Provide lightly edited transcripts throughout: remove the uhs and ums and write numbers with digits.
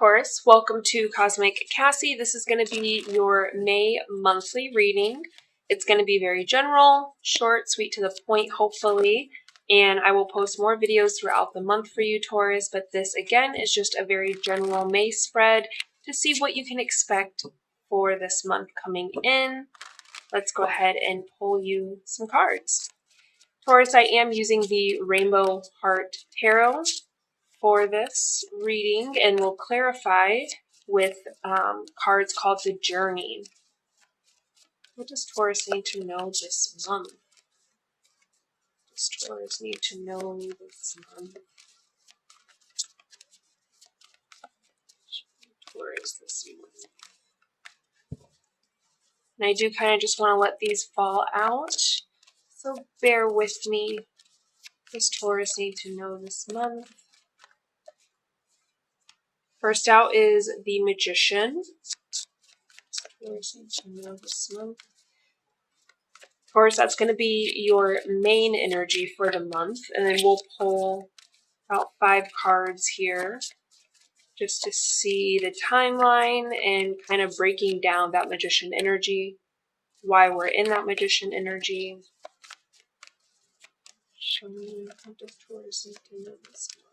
Taurus, welcome to Cosmic Cassie. This is going to be your May monthly reading. It's going to be very general, short, sweet to the point, hopefully. And I will post more videos throughout the month for you, Taurus. But this, again, is just a very general May spread to see what you can expect for this month coming in. Let's go ahead and pull you some cards. Taurus, I am using the Rainbow Heart Tarot for this reading, and we'll clarify with cards called the Journey. What does Taurus need to know this month? What does Taurus need to know this month? Taurus this month. And I do kind of just want to let these fall out, so bear with me. What does Taurus need to know this month? First out is the Magician. Taurus needs to know this month. Taurus, that's going to be your main energy for the month. And then we'll pull about 5 cards here just to see the timeline and kind of breaking down that Magician energy, why we're in that Magician energy. Show me, what does Taurus need to know this month?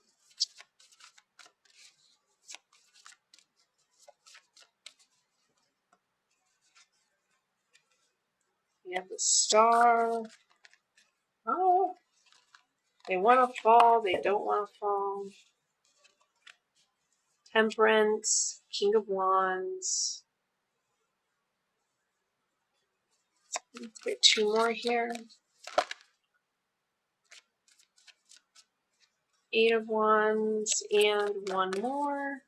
We have the Star. Oh, they want to fall, they don't want to fall. Temperance, King of Wands. Let's get 2 more here. 8 of Wands and 1 more.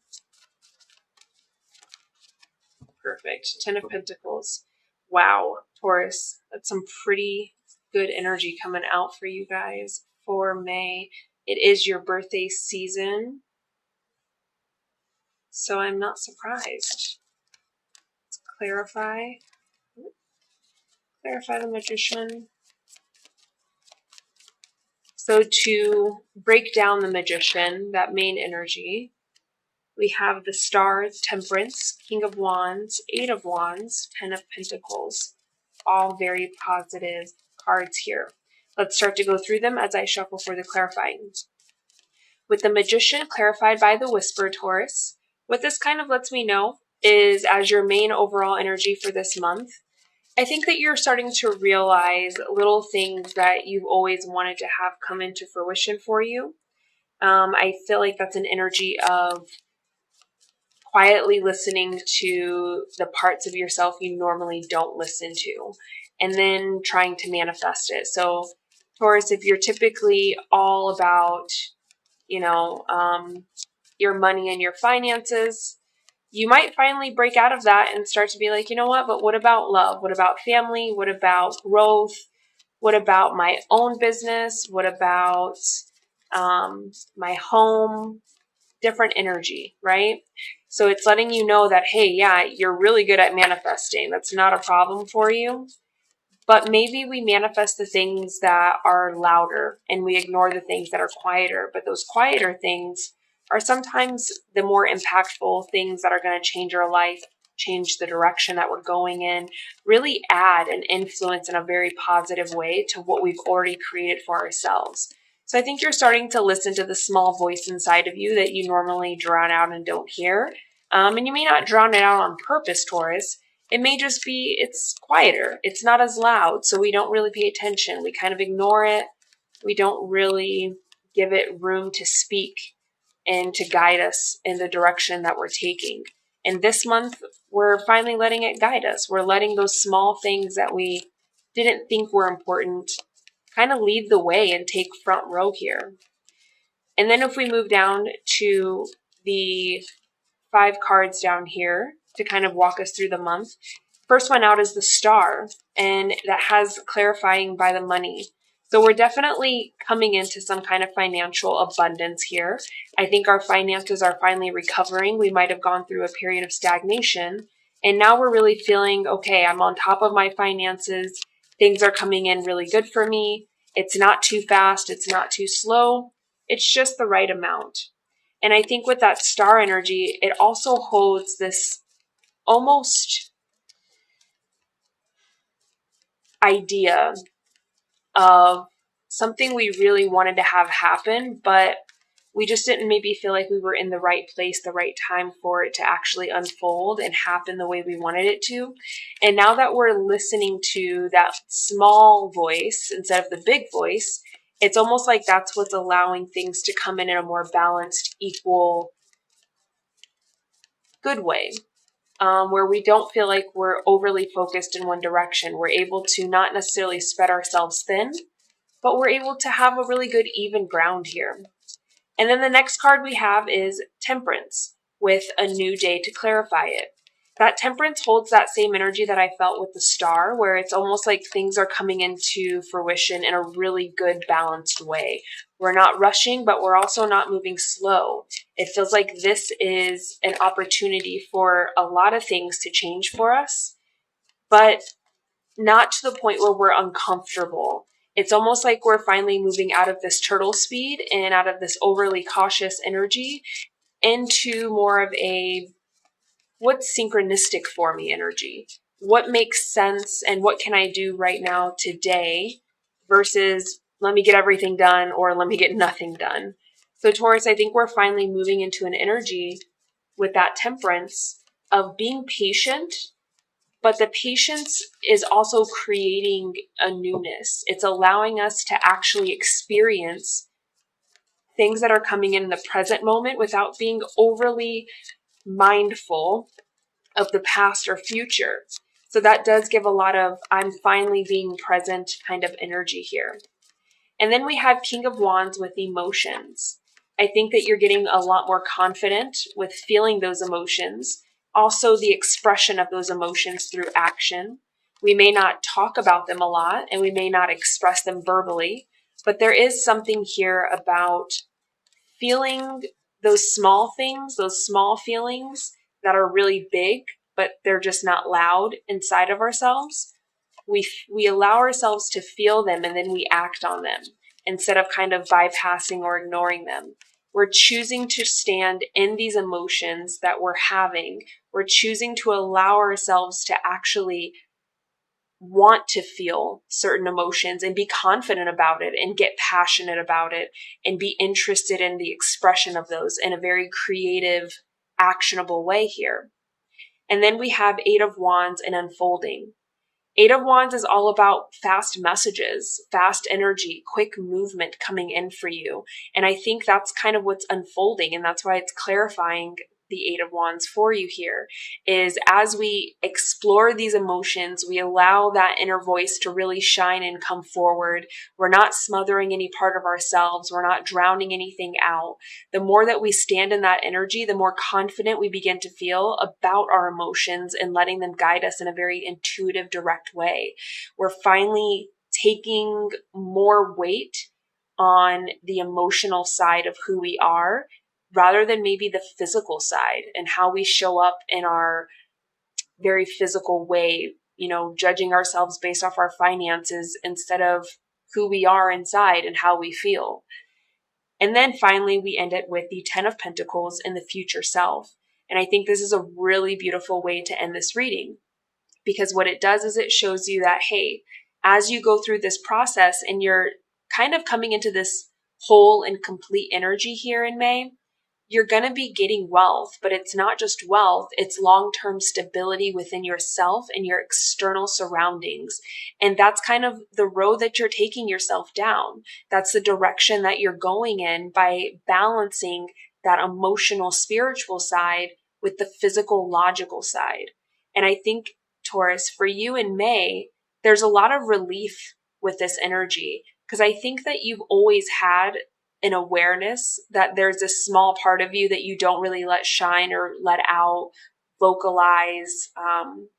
Perfect. 10 of Pentacles. Wow, Taurus, that's some pretty good energy coming out for you guys for May. It is your birthday season, so I'm not surprised. Let's clarify the Magician. So to break down the Magician, that main energy, we have the Star, Temperance, King of Wands, 8 of Wands, 10 of Pentacles. All very positive cards here. Let's start to go through them as I shuffle for the clarifying. With the Magician clarified by the Whisper, Taurus, what this kind of lets me know is, as your main overall energy for this month, I think that you're starting to realize little things that you've always wanted to have come into fruition for you. I feel like that's an energy of quietly listening to the parts of yourself you normally don't listen to, and then trying to manifest it. So, Taurus, if you're typically all about, your money and your finances, you might finally break out of that and start to be like, you know what, but what about love? What about family? What about growth? What about my own business? What about my home? Different energy, right? So it's letting you know that, hey, yeah, you're really good at manifesting. That's not a problem for you. But maybe we manifest the things that are louder and we ignore the things that are quieter. But those quieter things are sometimes the more impactful things that are going to change our life, change the direction that we're going in, really add an influence in a very positive way to what we've already created for ourselves. So I think you're starting to listen to the small voice inside of you that you normally drown out and don't hear. And you may not drown it out on purpose, Taurus. It may just be, it's quieter. It's not as loud, so we don't really pay attention. We kind of ignore it. We don't really give it room to speak and to guide us in the direction that we're taking. And this month, we're finally letting it guide us. We're letting those small things that we didn't think were important kind of lead the way and take front row here. And then if we move down to the 5 cards down here to kind of walk us through the month. First one out is the Star, and that has clarifying by the money. So we're definitely coming into some kind of financial abundance here. I think our finances are finally recovering. We might have gone through a period of stagnation, and now we're really feeling, okay, I'm on top of my finances. Things are coming in really good for me. It's not too fast. It's not too slow. It's just the right amount. And I think with that star energy, it also holds this almost idea of something we really wanted to have happen, but we just didn't maybe feel like we were in the right place, the right time for it to actually unfold and happen the way we wanted it to. And now that we're listening to that small voice instead of the big voice, it's almost like that's what's allowing things to come in a more balanced, equal, good way. Where we don't feel like we're overly focused in one direction. We're able to not necessarily spread ourselves thin, but we're able to have a really good even ground here. And then the next card we have is Temperance, with a new day to clarify it. That Temperance holds that same energy that I felt with the Star, where it's almost like things are coming into fruition in a really good, balanced way. We're not rushing, but we're also not moving slow. It feels like this is an opportunity for a lot of things to change for us, but not to the point where we're uncomfortable. It's almost like we're finally moving out of this turtle speed and out of this overly cautious energy into more of a what's synchronistic for me energy. What makes sense and what can I do right now today versus let me get everything done or let me get nothing done. So Taurus, I think we're finally moving into an energy with that Temperance of being patient, but the patience is also creating a newness. It's allowing us to actually experience things that are coming in the present moment without being overly mindful of the past or future. So that does give a lot of I'm finally being present kind of energy here. And then we have King of Wands with emotions. I think that you're getting a lot more confident with feeling those emotions. Also, the expression of those emotions through action. We may not talk about them a lot and we may not express them verbally, but there is something here about feeling those small things, those small feelings that are really big, but they're just not loud inside of ourselves. We allow ourselves to feel them and then we act on them instead of kind of bypassing or ignoring them. We're choosing to stand in these emotions that we're having. We're choosing to allow ourselves to actually want to feel certain emotions and be confident about it and get passionate about it and be interested in the expression of those in a very creative, actionable way here. And then we have Eight of Wands and unfolding. Eight of Wands is all about fast messages, fast energy, quick movement coming in for you. And I think that's kind of what's unfolding. And that's why it's clarifying the Eight of Wands for you here is as we explore these emotions, we allow that inner voice to really shine and come forward. We're not smothering any part of ourselves. We're not drowning anything out. The more that we stand in that energy, the more confident we begin to feel about our emotions and letting them guide us in a very intuitive, direct way. We're finally taking more weight on the emotional side of who we are rather than maybe the physical side and how we show up in our very physical way, judging ourselves based off our finances instead of who we are inside and how we feel. And then finally, we end it with the 10 of Pentacles and the future self. And I think this is a really beautiful way to end this reading because what it does is it shows you that, hey, as you go through this process and you're kind of coming into this whole and complete energy here in May, you're going to be getting wealth, but it's not just wealth, it's long-term stability within yourself and your external surroundings. And that's kind of the road that you're taking yourself down. That's the direction that you're going in by balancing that emotional, spiritual side with the physical, logical side. And I think, Taurus, for you in May, there's a lot of relief with this energy because I think that you've always had an awareness that there's a small part of you that you don't really let shine or let out, vocalize,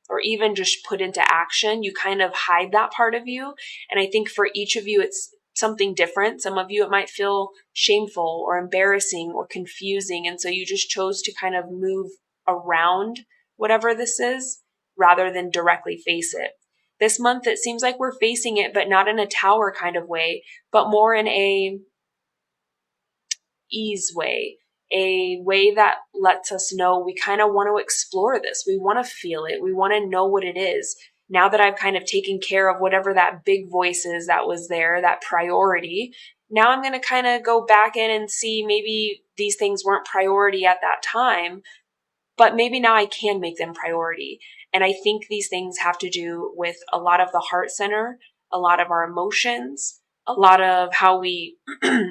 or even just put into action. You kind of hide that part of you. And I think for each of you, it's something different. Some of you, it might feel shameful or embarrassing or confusing. And so you just chose to kind of move around whatever this is rather than directly face it. This month, it seems like we're facing it, but not in a tower kind of way, but more in a ease way, a way that lets us know we kind of want to explore this. We want to feel it. We want to know what it is. Now that I've kind of taken care of whatever that big voice is that was there, that priority, now I'm going to kind of go back in and see maybe these things weren't priority at that time, but maybe now I can make them priority. And I think these things have to do with a lot of the heart center, a lot of our emotions, a lot of how we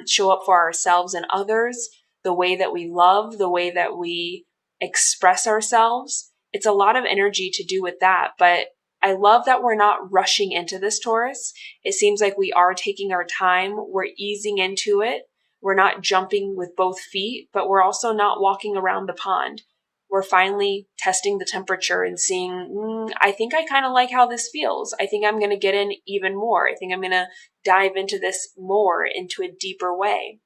show up for ourselves and others, the way that we love, the way that we express ourselves. It's a lot of energy to do with that. But I love that we're not rushing into this, Taurus. It seems like we are taking our time. We're easing into it. We're not jumping with both feet, but we're also not walking around the pond. We're finally testing the temperature and seeing, I think I kind of like how this feels. I think I'm going to get in even more. I think I'm going to dive into this more, into a deeper way.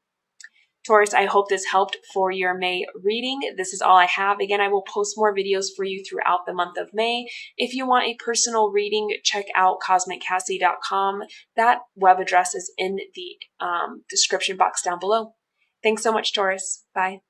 Taurus, I hope this helped for your May reading. This is all I have. Again, I will post more videos for you throughout the month of May. If you want a personal reading, check out cosmiccassie.com. That web address is in the description box down below. Thanks so much, Taurus. Bye.